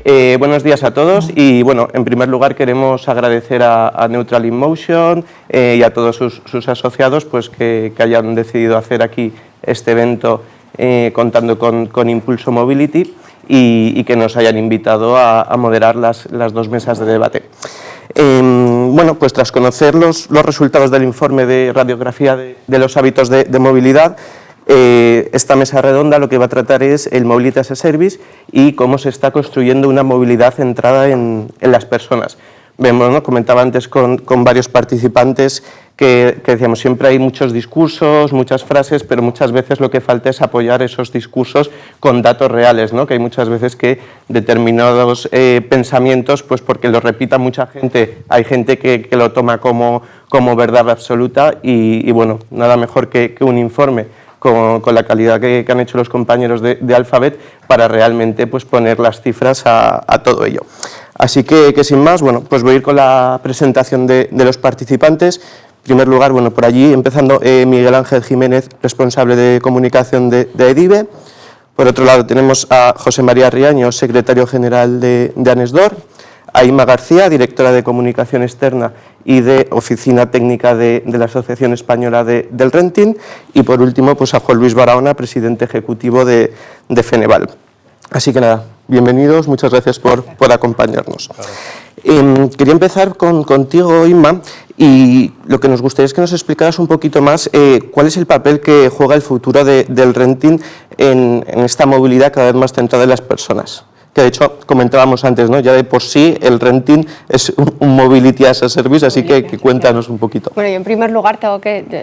Buenos días a todos y bueno, en primer lugar queremos agradecer a Neutral in Motion y a todos sus asociados pues que hayan decidido hacer aquí este evento contando con Impulso Mobility y que nos hayan invitado a moderar las dos mesas de debate. Bueno, pues tras conocer los resultados del informe de radiografía de los hábitos de movilidad, esta mesa redonda lo que va a tratar es el Mobility as a Service y cómo se está construyendo una movilidad centrada en las personas. Vemos, ¿no? Comentaba antes con varios participantes que decíamos, siempre hay muchos discursos, muchas frases, pero muchas veces lo que falta es apoyar esos discursos con datos reales, ¿no? Que hay muchas veces que determinados pensamientos, pues porque lo repita mucha gente, hay gente que lo toma como verdad absoluta y bueno, nada mejor que un informe con la calidad que han hecho los compañeros de Alphabet para realmente pues, poner las cifras a todo ello. Así que sin más, bueno, pues voy a ir con la presentación de los participantes. En primer lugar, bueno, por allí, empezando Miguel Ángel Jiménez, responsable de comunicación de EDIVE. Por otro lado tenemos a José María Riaño, secretario general de ANESDOR, a Inma García, directora de comunicación externa y de oficina técnica de la Asociación Española del Renting, y por último pues a Juan Luis Barahona, presidente ejecutivo de Feneval. Así que nada, bienvenidos, muchas gracias por acompañarnos. Quería empezar contigo, Inma, y lo que nos gustaría es que nos explicaras un poquito más cuál es el papel que juega el futuro del renting en esta movilidad cada vez más centrada en las personas. Que de hecho comentábamos antes, ¿no? Ya de por sí el renting es un mobility as a service, así que cuéntanos un poquito. Bueno, yo en primer lugar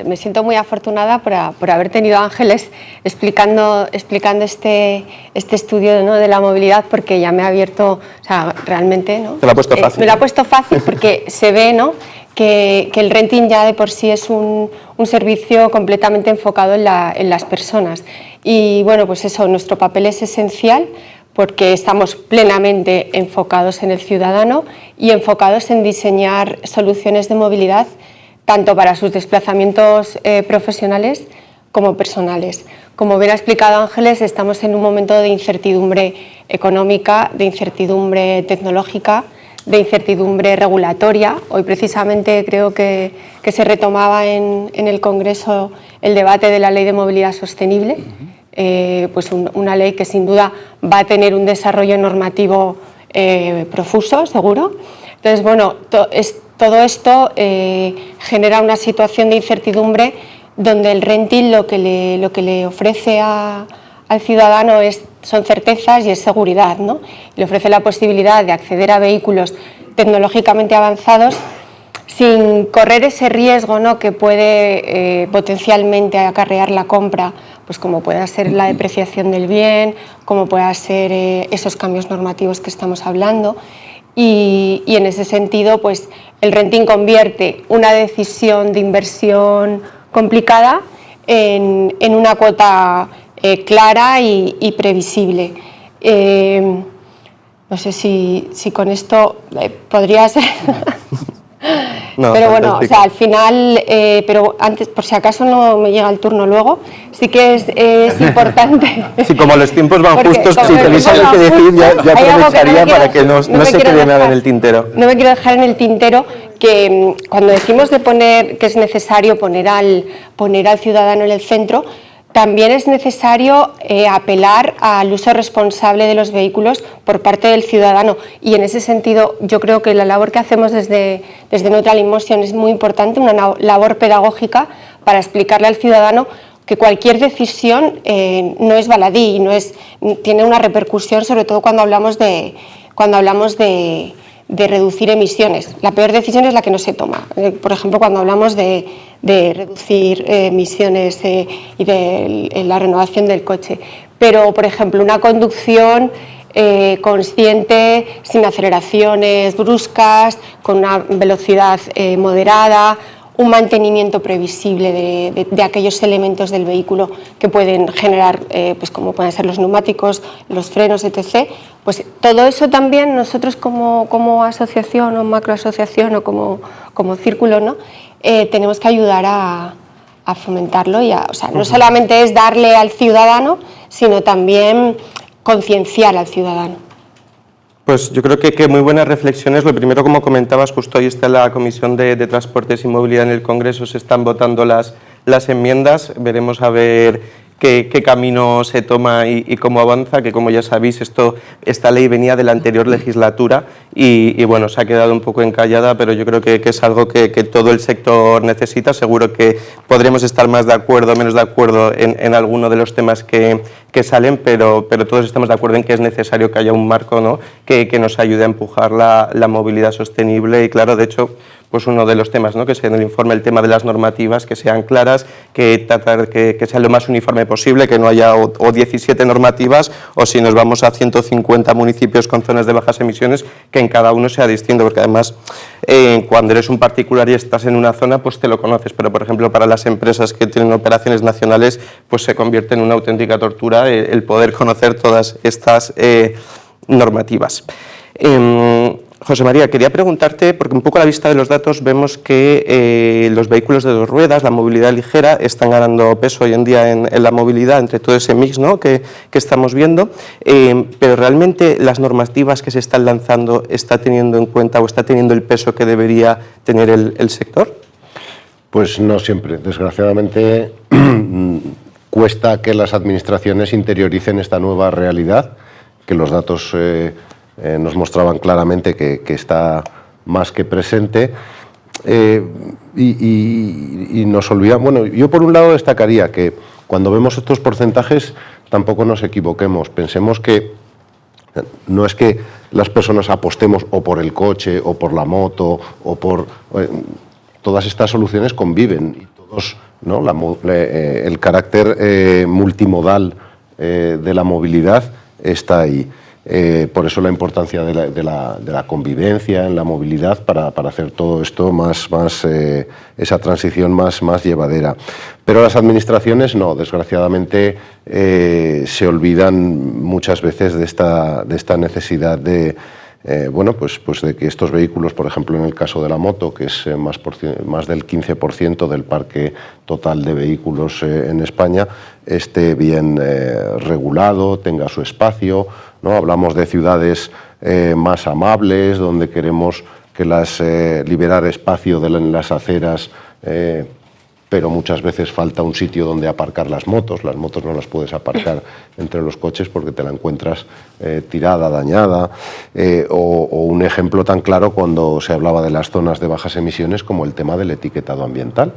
me siento muy afortunada por haber tenido a Ángeles explicando este estudio, ¿no? De la movilidad, porque ya me ha abierto, o sea, realmente, ¿no? Te lo ha puesto fácil. Me lo ha puesto fácil porque se ve, ¿no? Que el renting ya de por sí es un servicio completamente enfocado en las personas. Y bueno, pues eso, nuestro papel es esencial, porque estamos plenamente enfocados en el ciudadano y enfocados en diseñar soluciones de movilidad tanto para sus desplazamientos profesionales como personales. Como bien ha explicado Ángeles, estamos en un momento de incertidumbre económica, de incertidumbre tecnológica, de incertidumbre regulatoria. Hoy precisamente creo que se retomaba en el Congreso el debate de la Ley de Movilidad Sostenible. Pues una ley que sin duda va a tener un desarrollo normativo profuso, seguro. Entonces, bueno, todo esto genera una situación de incertidumbre donde el renting lo que le ofrece al ciudadano son certezas y es seguridad, ¿no? Le ofrece la posibilidad de acceder a vehículos tecnológicamente avanzados sin correr ese riesgo, ¿no? Que puede potencialmente acarrear la compra, pues como pueda ser la depreciación del bien, como pueda ser esos cambios normativos que estamos hablando. Y en ese sentido, pues el renting convierte una decisión de inversión complicada en una cuota clara y previsible. No sé si con esto podría ser... No, pero bueno, o sea, al final, pero antes, por si acaso no me llega el turno luego, sí que es importante. Sí, como los tiempos van justos, si tenéis algo que decir, ya aprovecharía para que no se quede nada en el tintero. No me quiero dejar en el tintero que cuando decimos que es necesario poner al ciudadano en el centro, también es necesario apelar al uso responsable de los vehículos por parte del ciudadano, y en ese sentido yo creo que la labor que hacemos desde Neutral in Motion es muy importante, una labor pedagógica para explicarle al ciudadano que cualquier decisión no es baladí y tiene una repercusión, sobre todo cuando hablamos de reducir emisiones. La peor decisión es la que no se toma. Por ejemplo, cuando hablamos de reducir emisiones y de la renovación del coche. Pero, por ejemplo, una conducción consciente, sin aceleraciones bruscas, con una velocidad moderada, un mantenimiento previsible de aquellos elementos del vehículo que pueden generar, pues como pueden ser los neumáticos, los frenos, etc. Pues todo eso también nosotros como asociación o macroasociación o como círculo, ¿no? Tenemos que ayudar a fomentarlo. O sea, no solamente es darle al ciudadano, sino también concienciar al ciudadano. Pues yo creo que muy buenas reflexiones. Lo primero, como comentabas, justo hoy está la Comisión de Transportes y Movilidad en el Congreso, se están votando las enmiendas, veremos a ver qué camino se toma y cómo avanza, que como ya sabéis, esta ley venía de la anterior legislatura y bueno, se ha quedado un poco encallada, pero yo creo que es algo que todo el sector necesita. Seguro que podremos estar más de acuerdo o menos de acuerdo en alguno de los temas que salen, pero todos estamos de acuerdo en que es necesario que haya un marco, ¿no?, que nos ayude a empujar la movilidad sostenible. Y claro, de hecho, pues uno de los temas, ¿no?, que es en el informe, el tema de las normativas, que sean claras, que tratar que sea lo más uniforme posible, que no haya o 17 normativas, o si nos vamos a 150 municipios con zonas de bajas emisiones, que en cada uno sea distinto, porque además cuando eres un particular y estás en una zona, pues te lo conoces, pero por ejemplo para las empresas que tienen operaciones nacionales, pues se convierte en una auténtica tortura el poder conocer todas estas normativas. José María, quería preguntarte, porque un poco a la vista de los datos vemos que los vehículos de 2 ruedas, la movilidad ligera, están ganando peso hoy en día en la movilidad, entre todo ese mix, ¿no?, que estamos viendo, pero realmente las normativas que se están lanzando está teniendo en cuenta o está teniendo el peso que debería tener el sector. Pues no siempre. Desgraciadamente cuesta que las administraciones interioricen esta nueva realidad, que los datos nos mostraban claramente que está más que presente, y nos olvidamos. Bueno, yo por un lado destacaría que cuando vemos estos porcentajes tampoco nos equivoquemos, pensemos que no es que las personas apostemos o por el coche o por la moto o por... todas estas soluciones conviven y todos, ¿no?, el carácter multimodal de la movilidad está ahí. Por eso la importancia de la convivencia en la movilidad para hacer todo esto esa transición más llevadera. Pero las administraciones no, desgraciadamente se olvidan muchas veces de esta necesidad de de que estos vehículos, por ejemplo en el caso de la moto, que es más del 15% del parque total de vehículos en España, esté bien regulado, tenga su espacio, ¿no? Hablamos de ciudades más amables, donde queremos liberar espacio en las aceras, pero muchas veces falta un sitio donde aparcar las motos no las puedes aparcar entre los coches porque te la encuentras tirada, dañada, o un ejemplo tan claro cuando se hablaba de las zonas de bajas emisiones como el tema del etiquetado ambiental.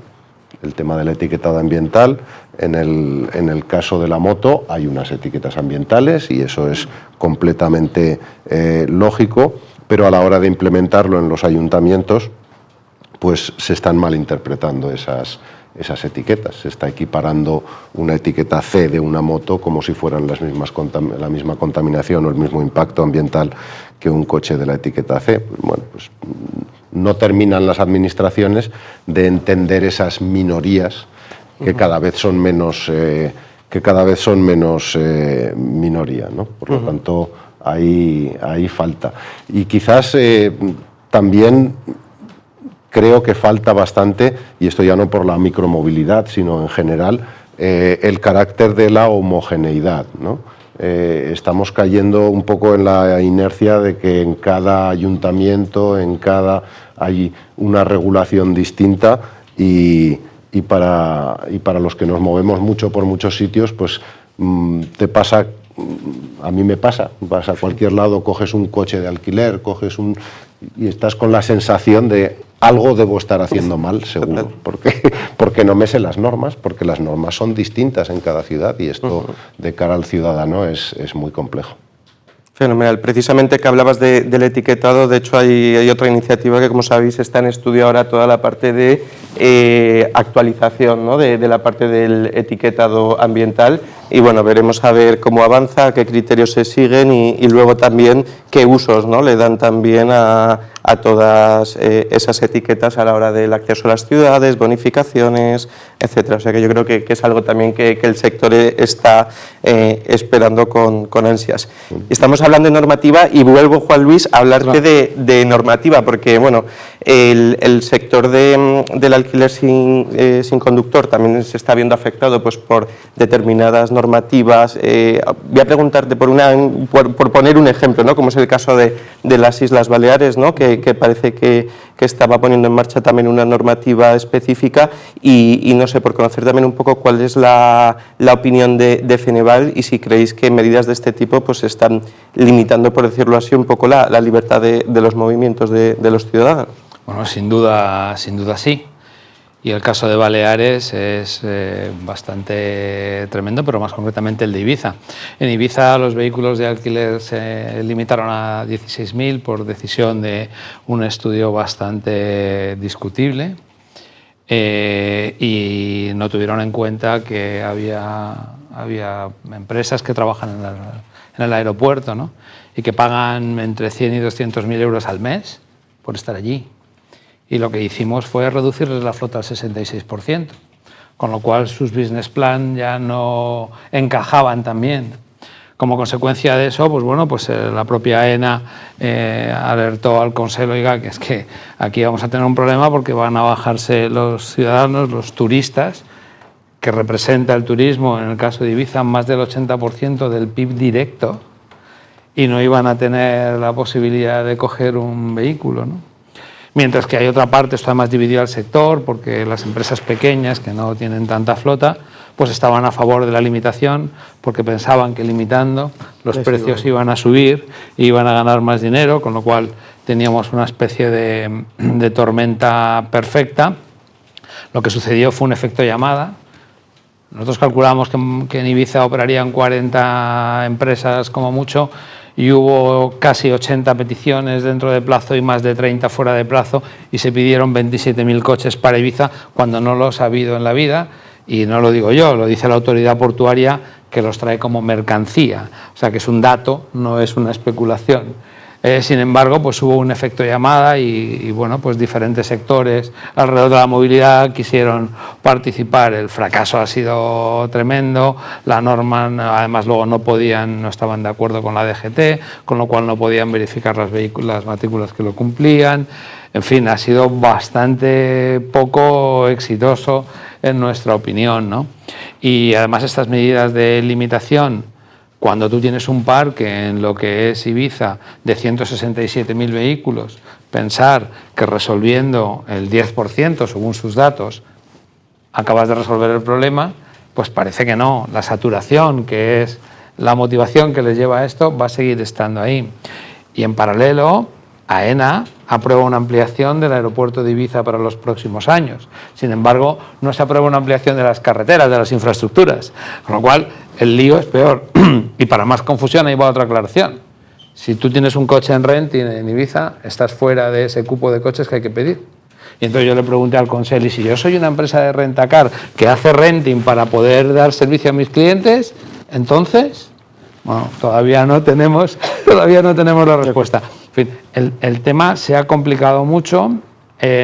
El tema del etiquetado ambiental, en el caso de la moto hay unas etiquetas ambientales y eso es completamente lógico, pero a la hora de implementarlo en los ayuntamientos, pues se están malinterpretando esas etiquetas. Se está equiparando una etiqueta C de una moto como si fueran la misma contaminación o el mismo impacto ambiental que un coche de la etiqueta C. Bueno, pues no terminan las administraciones de entender esas minorías que cada vez son menos minoría, ¿no? Por lo tanto, ahí falta. Y quizás también creo que falta bastante, y esto ya no por la micromovilidad, sino en general, el carácter de la homogeneidad, ¿no? Estamos cayendo un poco en la inercia de que en cada ayuntamiento, hay una regulación distinta y para los que nos movemos mucho por muchos sitios, pues a mí me pasa, vas a cualquier lado, coges un coche de alquiler, y estás con la sensación de algo debo estar haciendo mal, seguro, porque no me sé las normas, porque las normas son distintas en cada ciudad y esto de cara al ciudadano es muy complejo. Fenomenal. Precisamente que hablabas del etiquetado, de hecho hay otra iniciativa que, como sabéis, está en estudio ahora, toda la parte de actualización, ¿no?, de la parte del etiquetado ambiental, y bueno, veremos a ver cómo avanza, qué criterios se siguen y luego también qué usos, ¿no?, le dan también a todas esas etiquetas a la hora del acceso a las ciudades, bonificaciones, etcétera. O sea que yo creo que es algo también que el sector está esperando con ansias. Estamos hablando de normativa y vuelvo, Juan Luis, a hablarte de normativa, porque bueno, El sector del alquiler sin conductor también se está viendo afectado pues, por determinadas normativas. Voy a preguntarte por poner un ejemplo, ¿no? Como es el caso de las Islas Baleares, ¿no? que parece que estaba poniendo en marcha también una normativa específica y no sé, por conocer también un poco cuál es la opinión de Ceneval y si creéis que medidas de este tipo pues están limitando, por decirlo así, un poco la libertad de los movimientos de los ciudadanos. Bueno, sin duda sí. Y el caso de Baleares es bastante tremendo, pero más concretamente el de Ibiza. En Ibiza los vehículos de alquiler se limitaron a 16.000 por decisión de un estudio bastante discutible y no tuvieron en cuenta que había empresas que trabajan en el aeropuerto, ¿no? Y que pagan entre 100 y 200.000 euros al mes por estar allí. Y lo que hicimos fue reducirles la flota al 66%, con lo cual sus business plan ya no encajaban tan bien. Como consecuencia de eso, pues bueno, pues la propia AENA alertó al Consejo, oiga, que es que aquí vamos a tener un problema porque van a bajarse los ciudadanos, los turistas, que representa el turismo, en el caso de Ibiza, más del 80% del PIB directo, y no iban a tener la posibilidad de coger un vehículo, ¿no? Mientras que hay otra parte, esto además dividido al sector, porque las empresas pequeñas que no tienen tanta flota, pues estaban a favor de la limitación, porque pensaban que limitando los precios iban a subir y iban a ganar más dinero, con lo cual teníamos una especie de tormenta perfecta. Lo que sucedió fue un efecto llamada. Nosotros calculamos que en Ibiza operarían 40 empresas como mucho, y hubo casi 80 peticiones dentro de plazo y más de 30 fuera de plazo, y se pidieron 27.000 coches para Ibiza cuando no los ha habido en la vida, y no lo digo yo, lo dice la autoridad portuaria, que los trae como mercancía, o sea que es un dato, no es una especulación. Sin embargo, pues hubo un efecto llamada y bueno, pues diferentes sectores alrededor de la movilidad quisieron participar. El fracaso ha sido tremendo, la norma además luego no estaban de acuerdo con la DGT, con lo cual no podían verificar las matrículas que lo cumplían. En fin, ha sido bastante poco exitoso en nuestra opinión, ¿no? Y además estas medidas de limitación, cuando tú tienes un parque en lo que es Ibiza de 167.000 vehículos, pensar que resolviendo el 10%, según sus datos, acabas de resolver el problema, pues parece que no. La saturación, que es la motivación que les lleva a esto, va a seguir estando ahí. Y en paralelo, AENA aprueba una ampliación del aeropuerto de Ibiza para los próximos años. Sin embargo, no se aprueba una ampliación de las carreteras, de las infraestructuras, con lo cual el lío es peor. Y para más confusión ahí va otra aclaración. Si tú tienes un coche en renting en Ibiza, estás fuera de ese cupo de coches que hay que pedir. Y entonces yo le pregunté al Consell, y si yo soy una empresa de rentacar que hace renting para poder dar servicio a mis clientes, entonces, bueno, todavía no tenemos la respuesta. En fin, el tema se ha complicado mucho,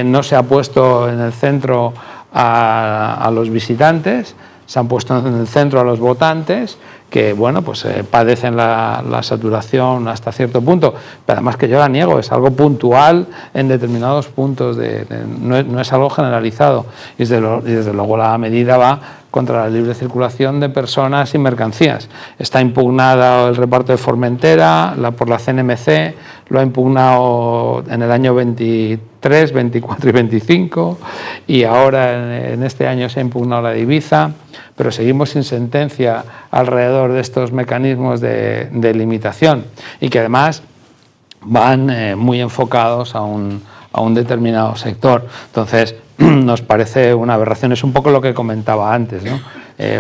no se ha puesto en el centro a los visitantes, se han puesto en el centro a los votantes, que bueno, pues padecen la saturación hasta cierto punto, pero además que yo la niego, es algo puntual en determinados puntos, no es algo generalizado, y desde luego la medida va contra la libre circulación de personas y mercancías. Está impugnada el reparto de Formentera por la CNMC, lo ha impugnado en el año 23, 24 y 25, y ahora en este año se ha impugnado la de Ibiza, pero seguimos sin sentencia alrededor de estos mecanismos de limitación, y que además van muy enfocados a un determinado sector. Entonces, nos parece una aberración, es un poco lo que comentaba antes, ¿no?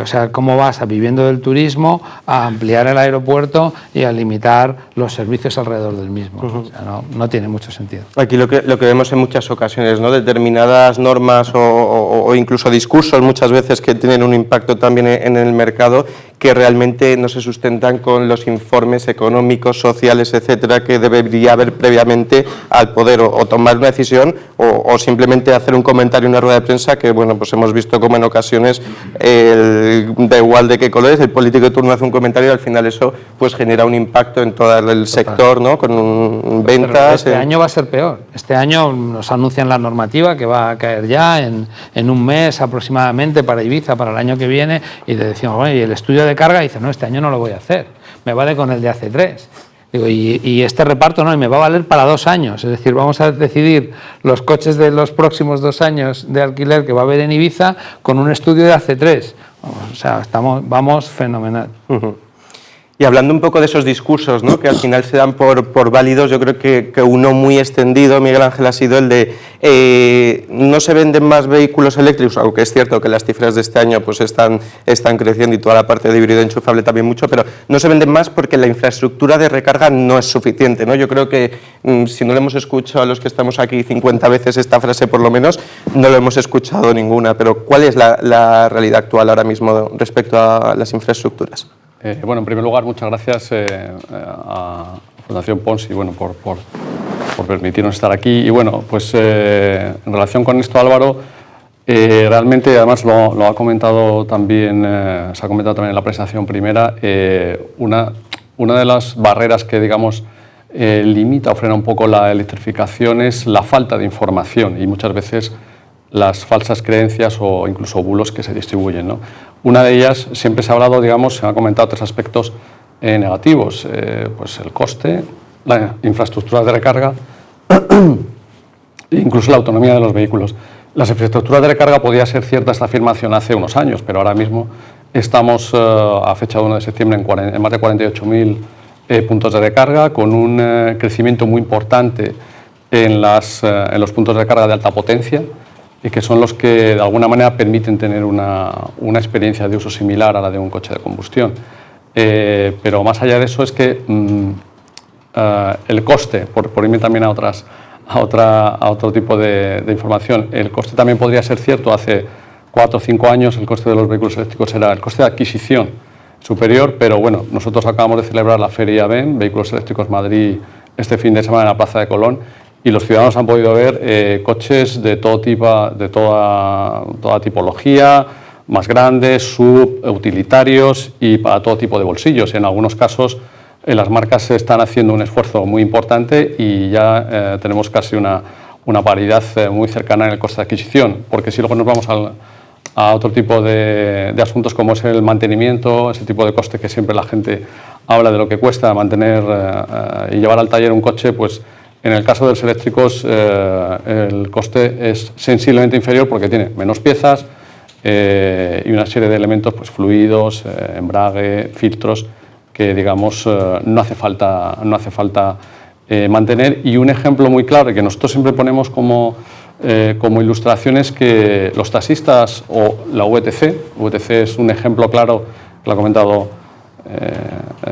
O sea, cómo vas viviendo del turismo a ampliar el aeropuerto y a limitar los servicios alrededor del mismo. O sea, no tiene mucho sentido. Aquí lo que vemos en muchas ocasiones, ¿no? Determinadas normas o incluso discursos muchas veces que tienen un impacto también en el mercado, que realmente no se sustentan con los informes económicos, sociales, etcétera, que debería haber previamente al poder o tomar una decisión o simplemente hacer un comentario en una rueda de prensa que, bueno, pues hemos visto como en ocasiones, da igual de qué colores, el político de turno hace un comentario y al final eso pues genera un impacto en todo el sector, ¿no? Con ventas. Pero este año va a ser peor. Este año nos anuncian la normativa que va a caer ya en un mes aproximadamente para Ibiza, para el año que viene, y le decimos, bueno, y el estudio de carga, dice, no, este año no lo voy a hacer, me vale con el de hace 3. Digo, y este reparto no, y me va a valer para 2 años, es decir, vamos a decidir los coches de los próximos 2 años de alquiler que va a haber en Ibiza con un estudio de hace 3. O sea, vamos fenomenal. Y hablando un poco de esos discursos, ¿no?, que al final se dan por válidos, yo creo que uno muy extendido, Miguel Ángel, ha sido el de no se venden más vehículos eléctricos, aunque es cierto que las cifras de este año pues están creciendo y toda la parte de híbrido enchufable también mucho, pero no se venden más porque la infraestructura de recarga no es suficiente, ¿no? Yo creo que si no lo hemos escuchado a los que estamos aquí 50 veces esta frase por lo menos, no lo hemos escuchado ninguna, pero ¿cuál es la realidad actual ahora mismo respecto a las infraestructuras? Bueno, en primer lugar, muchas gracias a Fundación Pons y bueno, por permitirnos estar aquí. Y bueno, pues en relación con esto, Álvaro, realmente, además lo ha comentado también, se ha comentado también en la presentación primera, una de las barreras que, digamos, limita o frena un poco la electrificación es la falta de información y muchas veces las falsas creencias o incluso bulos que se distribuyen, ¿no? Una de ellas, siempre se ha hablado, digamos, se han comentado 3 aspectos negativos, pues el coste, la infraestructura de recarga e incluso la autonomía de los vehículos. Las infraestructuras de recarga podía ser cierta esta afirmación hace unos años, pero ahora mismo estamos a fecha de 1 de septiembre en más de 48.000 puntos de recarga, con un crecimiento muy importante en los puntos de recarga de alta potencia, y que son los que de alguna manera permiten tener una experiencia de uso similar a la de un coche de combustión. Pero más allá de eso es que el coste, por irme también a otro tipo de información, el coste también podría ser cierto. Hace 4 o 5 años el coste de los vehículos eléctricos era el coste de adquisición superior, pero bueno, nosotros acabamos de celebrar la Feria BEM, Vehículos Eléctricos Madrid, este fin de semana en la Plaza de Colón, y los ciudadanos han podido ver coches de todo tipo, de toda tipología, más grandes, subutilitarios y para todo tipo de bolsillos. En algunos casos las marcas están haciendo un esfuerzo muy importante y ya tenemos casi una paridad muy cercana en el coste de adquisición, porque si luego nos vamos a otro tipo de asuntos como es el mantenimiento, ese tipo de coste que siempre la gente habla de lo que cuesta mantener y llevar al taller un coche, pues en el caso de los eléctricos el coste es sensiblemente inferior porque tiene menos piezas y una serie de elementos, pues fluidos, embrague, filtros, que digamos no hace falta mantener. Y un ejemplo muy claro y que nosotros siempre ponemos como ilustración es que los taxistas o la VTC es un ejemplo claro que lo ha comentado.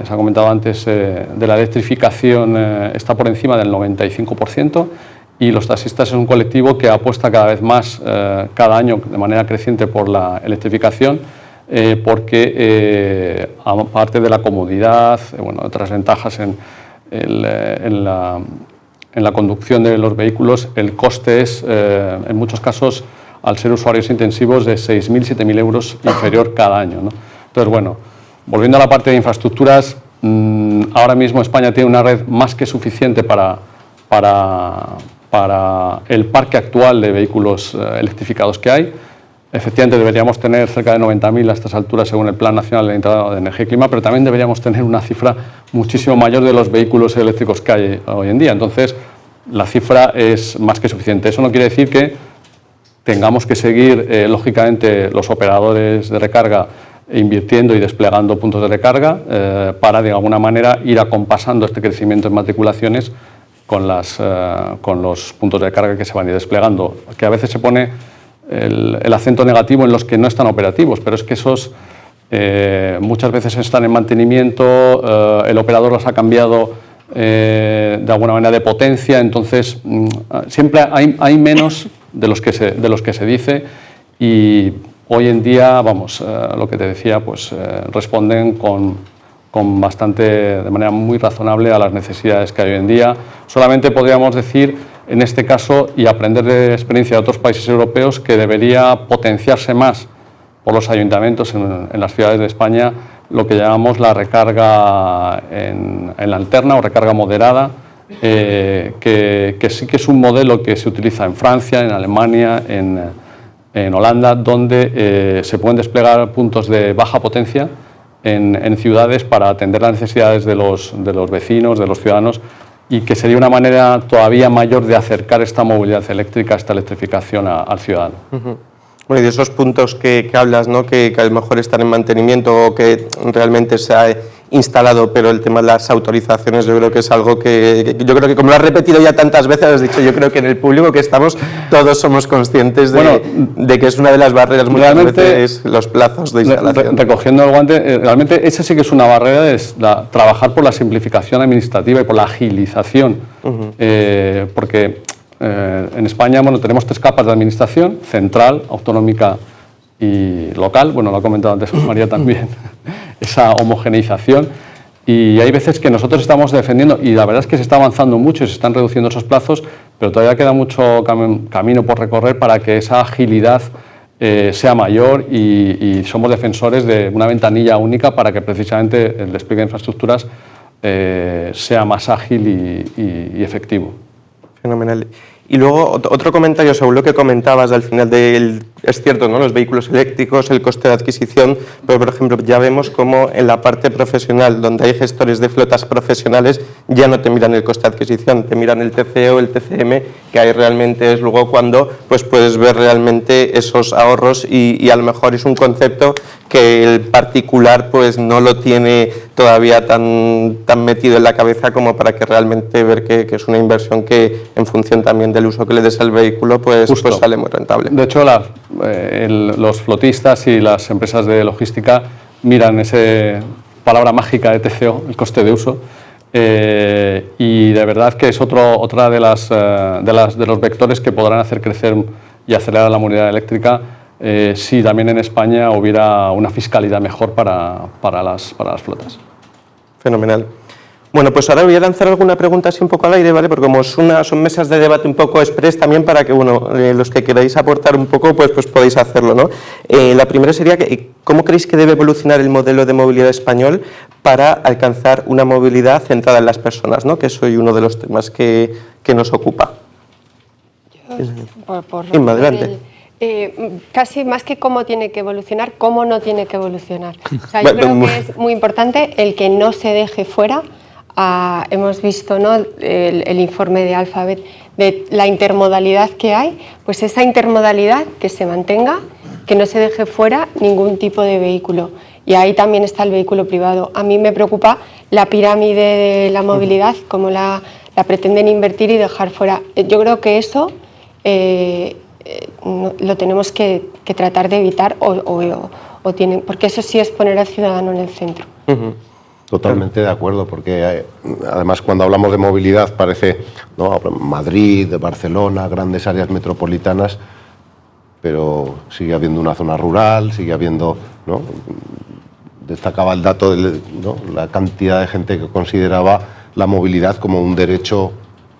Se ha comentado antes, de la electrificación está por encima del 95% y los taxistas es un colectivo que apuesta cada vez más, cada año de manera creciente por la electrificación, porque aparte de la comodidad, otras ventajas en la conducción de los vehículos, el coste es, en muchos casos, al ser usuarios intensivos, de 6.000, 7.000 euros inferior cada año, ¿no? Entonces, bueno, volviendo a la parte de infraestructuras, ahora mismo España tiene una red más que suficiente para el parque actual de vehículos electrificados que hay. Efectivamente deberíamos tener cerca de 90.000 a estas alturas según el Plan Nacional de Integrado de Energía y Clima, pero también deberíamos tener una cifra muchísimo mayor de los vehículos eléctricos que hay hoy en día. Entonces, la cifra es más que suficiente. Eso no quiere decir que tengamos que seguir, lógicamente, los operadores de recarga invirtiendo y desplegando puntos de recarga para, de alguna manera, ir acompasando este crecimiento en matriculaciones con los puntos de recarga que se van a ir desplegando, que a veces se pone el acento negativo en los que no están operativos, pero es que esos muchas veces están en mantenimiento, el operador los ha cambiado de alguna manera de potencia, entonces siempre hay menos de los que se dice y hoy en día, vamos, lo que te decía, pues responden de manera muy razonable a las necesidades que hay hoy en día. Solamente podríamos decir, en este caso, y aprender de experiencia de otros países europeos, que debería potenciarse más por los ayuntamientos en las ciudades de España lo que llamamos la recarga en la alterna o recarga moderada, que sí que es un modelo que se utiliza en Francia, en Alemania, en Holanda, donde se pueden desplegar puntos de baja potencia en ciudades para atender las necesidades de los vecinos, de los ciudadanos, y que sería una manera todavía mayor de acercar esta movilidad eléctrica, esta electrificación al ciudadano. Bueno, y de esos puntos que hablas, ¿no? que a lo mejor están en mantenimiento o que realmente se ha instalado, pero el tema de las autorizaciones yo creo que es algo que yo creo que, como lo has repetido ya tantas veces, has dicho, yo creo que en el público que estamos todos somos conscientes de que es una de las barreras muchas veces los plazos de instalación. Recogiendo el guante, realmente esa sí que es una barrera, es trabajar por la simplificación administrativa y por la agilización, porque en España tenemos 3 capas de administración: central, autonómica y local. Bueno, lo ha comentado antes María también, esa homogeneización. Y hay veces que nosotros estamos defendiendo, y la verdad es que se está avanzando mucho y se están reduciendo esos plazos, pero todavía queda mucho camino por recorrer para que esa agilidad sea mayor, y somos defensores de una ventanilla única para que precisamente el despliegue de infraestructuras sea más ágil y efectivo. Fenomenal. Y luego otro comentario sobre lo que comentabas al final es cierto, ¿no? Los vehículos eléctricos, el coste de adquisición, pero por ejemplo ya vemos como en la parte profesional, donde hay gestores de flotas profesionales, ya no te miran el coste de adquisición, te miran el TCO, el TCM, que ahí realmente es luego cuando pues puedes ver realmente esos ahorros, y a lo mejor es un concepto que el particular pues no lo tiene todavía tan metido en la cabeza como para que realmente ver que es una inversión que, en función también del uso que le des al vehículo, pues sale muy rentable. De hecho, los flotistas y las empresas de logística miran esa palabra mágica de TCO, el coste de uso, y de verdad que es otra de los vectores que podrán hacer crecer y acelerar la movilidad eléctrica, si también en España hubiera una fiscalidad mejor para las flotas. Fenomenal. Bueno, pues ahora voy a lanzar alguna pregunta así un poco al aire, ¿vale? Porque como son mesas de debate un poco express también, para que, los que queráis aportar un poco, pues podéis hacerlo, ¿no? La primera sería, ¿cómo creéis que debe evolucionar el modelo de movilidad español para alcanzar una movilidad centrada en las personas, ¿no? Que es hoy uno de los temas que nos ocupa. Inma, adelante. Casi más que cómo tiene que evolucionar, cómo no tiene que evolucionar. O sea, yo creo que es muy importante el que no se deje fuera. Hemos visto, ¿no?, el informe de Alphabet de la intermodalidad que hay, pues esa intermodalidad que se mantenga, que no se deje fuera ningún tipo de vehículo. Y ahí también está el vehículo privado. A mí me preocupa la pirámide de la movilidad, cómo la pretenden invertir y dejar fuera. Yo creo que eso lo tenemos que tratar de evitar, porque eso sí es poner al ciudadano en el centro. Totalmente de acuerdo, porque además cuando hablamos de movilidad parece, ¿no?, Madrid, Barcelona, grandes áreas metropolitanas, pero sigue habiendo una zona rural, sigue habiendo, ¿no? Destacaba el dato de, ¿no?, la cantidad de gente que consideraba la movilidad como un derecho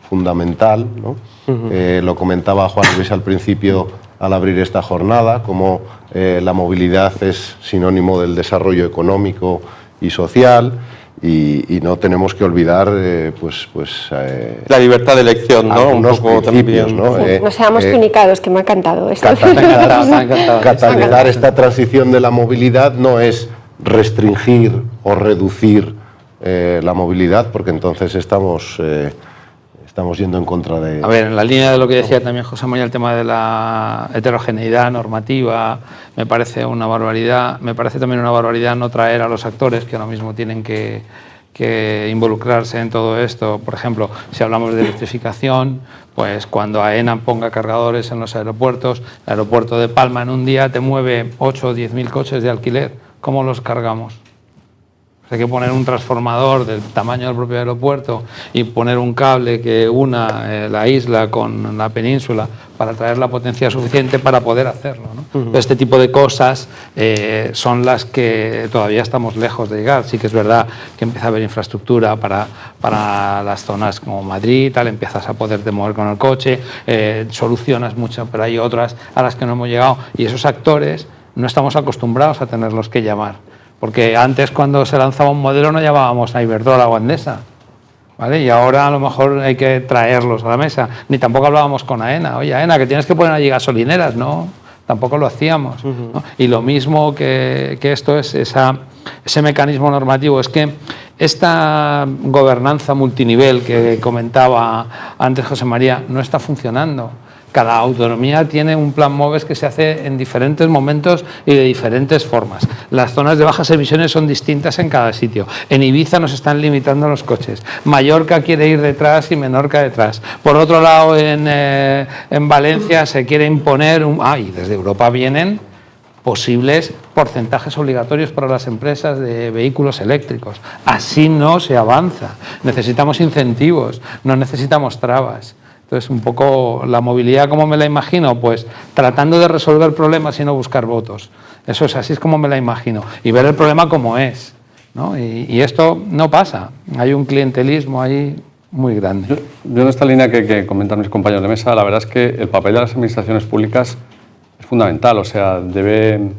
fundamental, ¿no? Lo comentaba Juan Luis al principio al abrir esta jornada, como la movilidad es sinónimo del desarrollo económico y social, y no tenemos que olvidar la libertad de elección, ¿no? Unos principios, ¿no? Sí, no seamos tunicados, que me ha encantado esto. Catalizar esta transición de la movilidad no es restringir o reducir la movilidad, porque entonces estamos yendo en contra de... A ver, en la línea de lo que decía también José María, el tema de la heterogeneidad normativa, me parece una barbaridad. Me parece también una barbaridad no traer a los actores que ahora mismo tienen que involucrarse en todo esto. Por ejemplo, si hablamos de electrificación, pues cuando AENA ponga cargadores en los aeropuertos, el aeropuerto de Palma en un día te mueve 8 o 10.000 coches de alquiler. ¿Cómo los cargamos? Hay que poner un transformador del tamaño del propio aeropuerto y poner un cable que una la isla con la península para traer la potencia suficiente para poder hacerlo, ¿no? Este tipo de cosas son las que todavía estamos lejos de llegar. Sí que es verdad que empieza a haber infraestructura para las zonas como Madrid, tal, empiezas a poderte mover con el coche, solucionas mucho, pero hay otras a las que no hemos llegado y esos actores no estamos acostumbrados a tenerlos que llamar. Porque antes, cuando se lanzaba un modelo, no llamábamos a Iberdrola o a Endesa, ¿vale? Y ahora a lo mejor hay que traerlos a la mesa. Ni tampoco hablábamos con AENA. Oye, AENA, que tienes que poner allí gasolineras, ¿no? Tampoco lo hacíamos, ¿no? Y lo mismo que esto es ese mecanismo normativo. Es que esta gobernanza multinivel que comentaba antes José María no está funcionando. Cada autonomía tiene un plan MOVES que se hace en diferentes momentos y de diferentes formas. Las zonas de bajas emisiones son distintas en cada sitio. En Ibiza nos están limitando los coches. Mallorca quiere ir detrás y Menorca detrás. Por otro lado, en Valencia se quiere imponer y desde Europa vienen posibles porcentajes obligatorios para las empresas de vehículos eléctricos. Así no se avanza. Necesitamos incentivos, no necesitamos trabas. Entonces, un poco la movilidad, ¿cómo me la imagino? Pues tratando de resolver problemas y no buscar votos. Eso es, así es como me la imagino. Y ver el problema como es, ¿no? Y esto no pasa. Hay un clientelismo ahí muy grande. Yo en esta línea que comentan mis compañeros de mesa, la verdad es que el papel de las administraciones públicas es fundamental. O sea, debe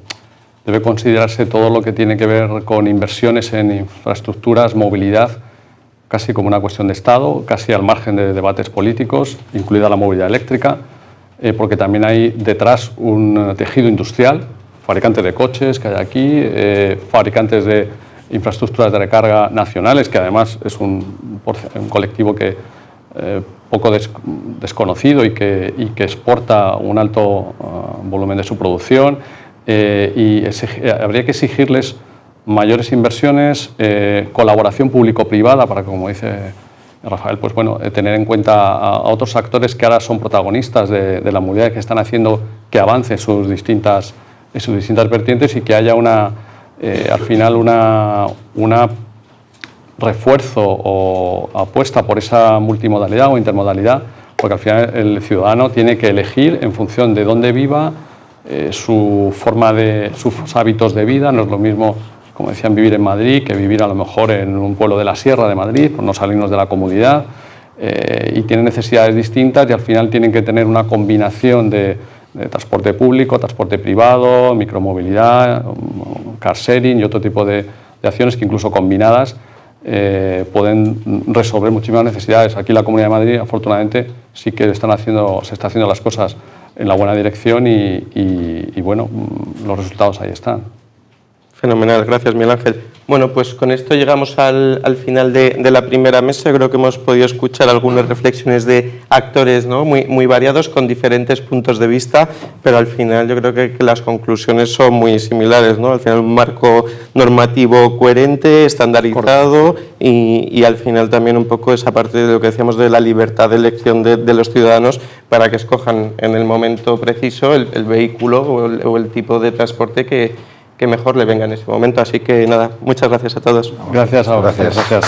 considerarse todo lo que tiene que ver con inversiones en infraestructuras, movilidad, casi como una cuestión de Estado, casi al margen de debates políticos, incluida la movilidad eléctrica, porque también hay detrás un tejido industrial, fabricantes de coches que hay aquí, fabricantes de infraestructuras de recarga nacionales, que además es un colectivo que poco desconocido y que exporta un alto volumen de su producción, y habría que exigirles mayores inversiones, colaboración público-privada para, como dice Rafael, pues bueno, tener en cuenta a otros actores que ahora son protagonistas de la movilidad, que están haciendo que avance en sus distintas vertientes y que haya al final una refuerzo o apuesta por esa multimodalidad o intermodalidad, porque al final el ciudadano tiene que elegir en función de dónde viva, sus hábitos de vida. No es lo mismo, como decían, vivir en Madrid que vivir a lo mejor en un pueblo de la Sierra de Madrid, por no salirnos de la comunidad, y tienen necesidades distintas y al final tienen que tener una combinación de transporte público, transporte privado, micromovilidad, car sharing y otro tipo de acciones que incluso combinadas pueden resolver muchísimas necesidades. Aquí en la Comunidad de Madrid, afortunadamente, sí que se están haciendo las cosas en la buena dirección y bueno, los resultados ahí están. Fenomenal, gracias Miguel Ángel. Bueno, pues con esto llegamos al final de la primera mesa. Creo que hemos podido escuchar algunas reflexiones de actores, ¿no? muy variados, con diferentes puntos de vista, pero al final yo creo que las conclusiones son muy similares, ¿no? Al final un marco normativo coherente, estandarizado y al final también un poco esa parte de lo que decíamos de la libertad de elección de los ciudadanos para que escojan en el momento preciso el vehículo o el tipo de transporte que mejor le venga en ese momento. Así que nada, muchas gracias a todos. Gracias a vosotros. Gracias.